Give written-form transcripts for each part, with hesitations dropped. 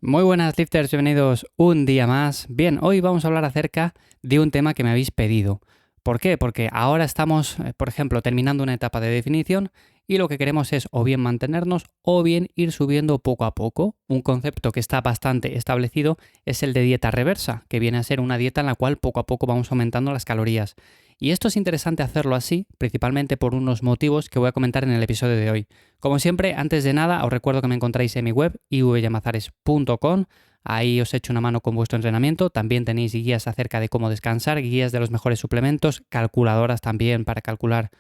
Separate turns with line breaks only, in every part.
Muy buenas lifters, bienvenidos un día más. Bien, hoy vamos a hablar acerca de un tema que me habéis pedido. ¿Por qué? Porque ahora estamos, por ejemplo, terminando una etapa de definición y lo que queremos es o bien mantenernos o bien ir subiendo poco a poco. Un concepto que está bastante establecido es el de dieta reversa, que viene a ser una dieta en la cual poco a poco vamos aumentando las calorías. Y esto es interesante hacerlo así, principalmente por unos motivos que voy a comentar en el episodio de hoy. Como siempre, antes de nada, os recuerdo que me encontráis en mi web, ivyamazares.com. Ahí os echo una mano con vuestro entrenamiento. También tenéis guías acerca de cómo descansar, guías de los mejores suplementos, calculadoras también para calcular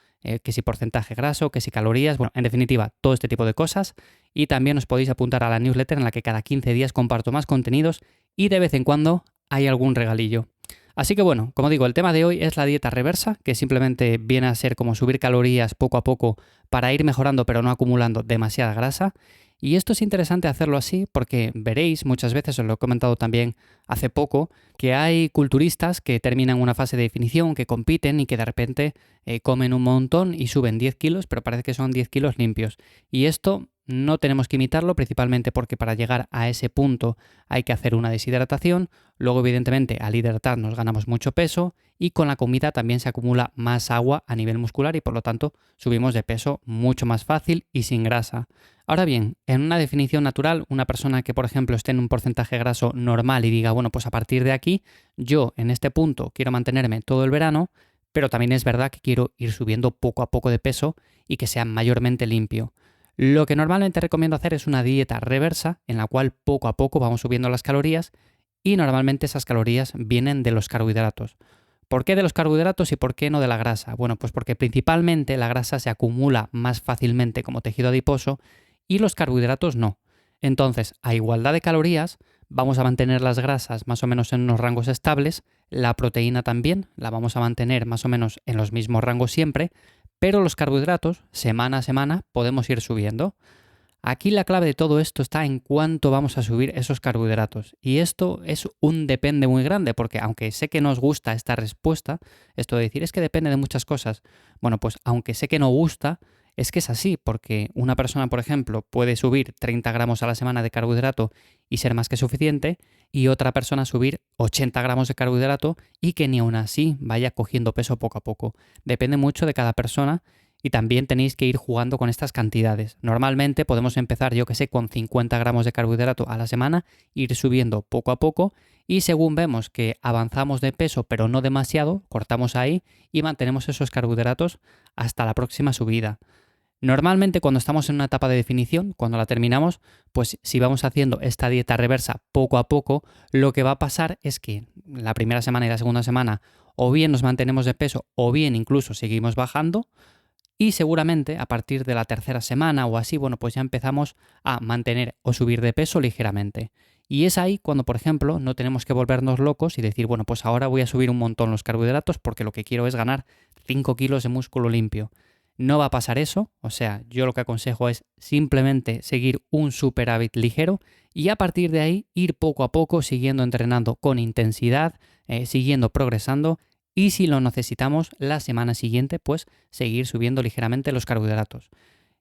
que si porcentaje graso, que si calorías, bueno, en definitiva, todo este tipo de cosas. Y también os podéis apuntar a la newsletter en la que cada 15 días comparto más contenidos y de vez en cuando hay algún regalillo. Así que bueno, como digo, el tema de hoy es la dieta reversa, que simplemente viene a ser como subir calorías poco a poco para ir mejorando pero no acumulando demasiada grasa. Y esto es interesante hacerlo así porque veréis, muchas veces os lo he comentado también hace poco, que hay culturistas que terminan una fase de definición, que compiten y que de repente comen un montón y suben 10 kilos, pero parece que son 10 kilos limpios. Y esto no tenemos que imitarlo, principalmente porque para llegar a ese punto hay que hacer una deshidratación. Luego, evidentemente, al hidratarnos ganamos mucho peso y con la comida también se acumula más agua a nivel muscular y por lo tanto subimos de peso mucho más fácil y sin grasa. Ahora bien, en una definición natural, una persona que por ejemplo esté en un porcentaje graso normal y diga, bueno, pues a partir de aquí yo en este punto quiero mantenerme todo el verano, pero también es verdad que quiero ir subiendo poco a poco de peso y que sea mayormente limpio. Lo que normalmente recomiendo hacer es una dieta reversa en la cual poco a poco vamos subiendo las calorías y normalmente esas calorías vienen de los carbohidratos. ¿Por qué de los carbohidratos y por qué no de la grasa? Bueno, pues porque principalmente la grasa se acumula más fácilmente como tejido adiposo y los carbohidratos no. Entonces, a igualdad de calorías, vamos a mantener las grasas más o menos en unos rangos estables, la proteína también la vamos a mantener más o menos en los mismos rangos siempre, pero los carbohidratos, semana a semana, podemos ir subiendo. Aquí la clave de todo esto está en cuánto vamos a subir esos carbohidratos. Y esto es un depende muy grande, porque aunque sé que nos gusta esta respuesta, esto de decir es que depende de muchas cosas. Bueno, pues aunque sé que no gusta, es que es así, porque una persona, por ejemplo, puede subir 30 gramos a la semana de carbohidrato y ser más que suficiente, y otra persona subir 80 gramos de carbohidrato y que ni aún así vaya cogiendo peso poco a poco. Depende mucho de cada persona y también tenéis que ir jugando con estas cantidades. Normalmente podemos empezar, yo que sé, con 50 gramos de carbohidrato a la semana, ir subiendo poco a poco y según vemos que avanzamos de peso pero no demasiado, cortamos ahí y mantenemos esos carbohidratos hasta la próxima subida. Normalmente cuando estamos en una etapa de definición, cuando la terminamos, pues si vamos haciendo esta dieta reversa poco a poco, lo que va a pasar es que la primera semana y la segunda semana o bien nos mantenemos de peso o bien incluso seguimos bajando y seguramente a partir de la tercera semana o así, bueno, pues ya empezamos a mantener o subir de peso ligeramente. Y es ahí cuando, por ejemplo, no tenemos que volvernos locos y decir, bueno, pues ahora voy a subir un montón los carbohidratos porque lo que quiero es ganar 5 kilos de músculo limpio. No va a pasar eso, o sea, yo lo que aconsejo es simplemente seguir un superávit ligero y a partir de ahí ir poco a poco siguiendo entrenando con intensidad, siguiendo progresando y si lo necesitamos la semana siguiente, pues seguir subiendo ligeramente los carbohidratos.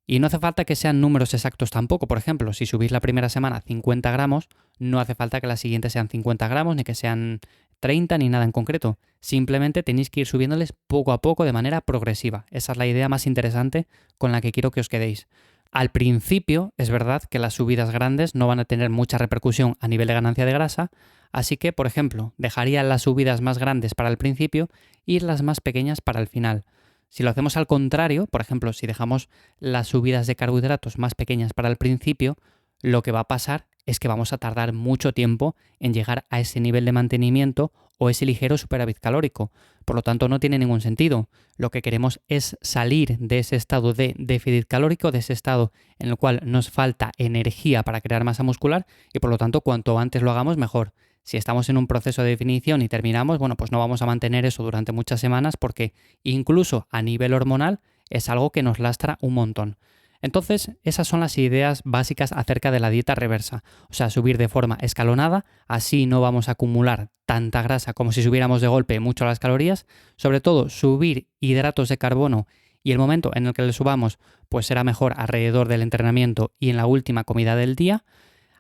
Y no hace falta que sean números exactos tampoco. Por ejemplo, si subís la primera semana 50 gramos, no hace falta que la siguiente sean 50 gramos, ni que sean 30, ni nada en concreto. Simplemente tenéis que ir subiéndoles poco a poco de manera progresiva. Esa es la idea más interesante con la que quiero que os quedéis. Al principio, es verdad que las subidas grandes no van a tener mucha repercusión a nivel de ganancia de grasa, así que, por ejemplo, dejaría las subidas más grandes para el principio y las más pequeñas para el final. Si lo hacemos al contrario, por ejemplo, si dejamos las subidas de carbohidratos más pequeñas para el principio, lo que va a pasar es que vamos a tardar mucho tiempo en llegar a ese nivel de mantenimiento o ese ligero superávit calórico. Por lo tanto, no tiene ningún sentido. Lo que queremos es salir de ese estado de déficit calórico, de ese estado en el cual nos falta energía para crear masa muscular y por lo tanto, cuanto antes lo hagamos, mejor. Si estamos en un proceso de definición y terminamos, bueno, pues no vamos a mantener eso durante muchas semanas porque incluso a nivel hormonal es algo que nos lastra un montón. Entonces, esas son las ideas básicas acerca de la dieta reversa. O sea, subir de forma escalonada, así no vamos a acumular tanta grasa como si subiéramos de golpe mucho las calorías. Sobre todo, subir hidratos de carbono y el momento en el que le subamos, pues será mejor alrededor del entrenamiento y en la última comida del día.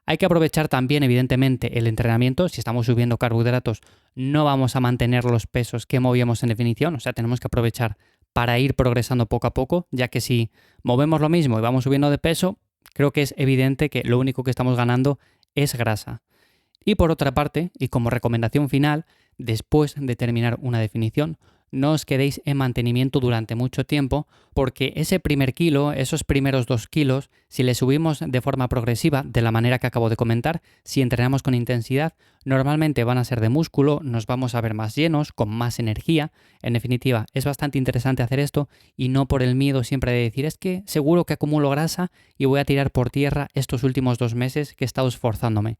Hay que aprovechar también, evidentemente, el entrenamiento. Si estamos subiendo carbohidratos, no vamos a mantener los pesos que movíamos en definición. O sea, tenemos que aprovechar para ir progresando poco a poco, ya que si movemos lo mismo y vamos subiendo de peso, creo que es evidente que lo único que estamos ganando es grasa. Y por otra parte, y como recomendación final, después de terminar una definición, no os quedéis en mantenimiento durante mucho tiempo, porque ese primer kilo, esos primeros 2 kilos, si le subimos de forma progresiva, de la manera que acabo de comentar, si entrenamos con intensidad, normalmente van a ser de músculo, nos vamos a ver más llenos, con más energía. En definitiva, es bastante interesante hacer esto y no por el miedo siempre de decir es que seguro que acumulo grasa y voy a tirar por tierra estos últimos 2 meses que he estado esforzándome.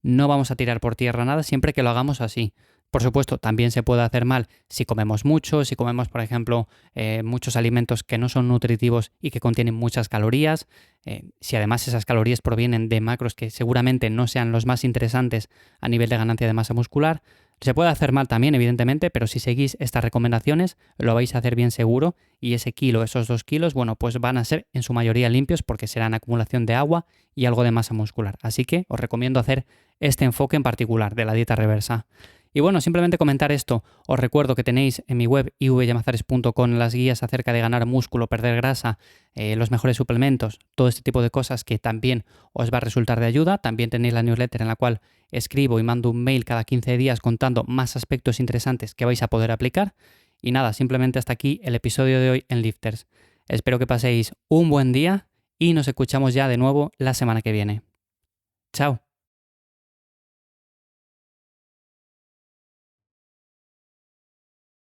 No vamos a tirar por tierra nada siempre que lo hagamos así. Por supuesto, también se puede hacer mal si comemos mucho, si comemos, por ejemplo, muchos alimentos que no son nutritivos y que contienen muchas calorías. Si además esas calorías provienen de macros que seguramente no sean los más interesantes a nivel de ganancia de masa muscular. Se puede hacer mal también, evidentemente, pero si seguís estas recomendaciones lo vais a hacer bien seguro y ese kilo, esos 2 kilos, bueno, pues van a ser en su mayoría limpios porque serán acumulación de agua y algo de masa muscular. Así que os recomiendo hacer este enfoque en particular de la dieta reversa. Y bueno, simplemente comentar esto. Os recuerdo que tenéis en mi web ivyamazares.com las guías acerca de ganar músculo, perder grasa, los mejores suplementos, todo este tipo de cosas que también os va a resultar de ayuda. También tenéis la newsletter en la cual escribo y mando un mail cada 15 días contando más aspectos interesantes que vais a poder aplicar. Y nada, simplemente hasta aquí el episodio de hoy en Lifters. Espero que paséis un buen día y nos escuchamos ya de nuevo la semana que viene. Chao.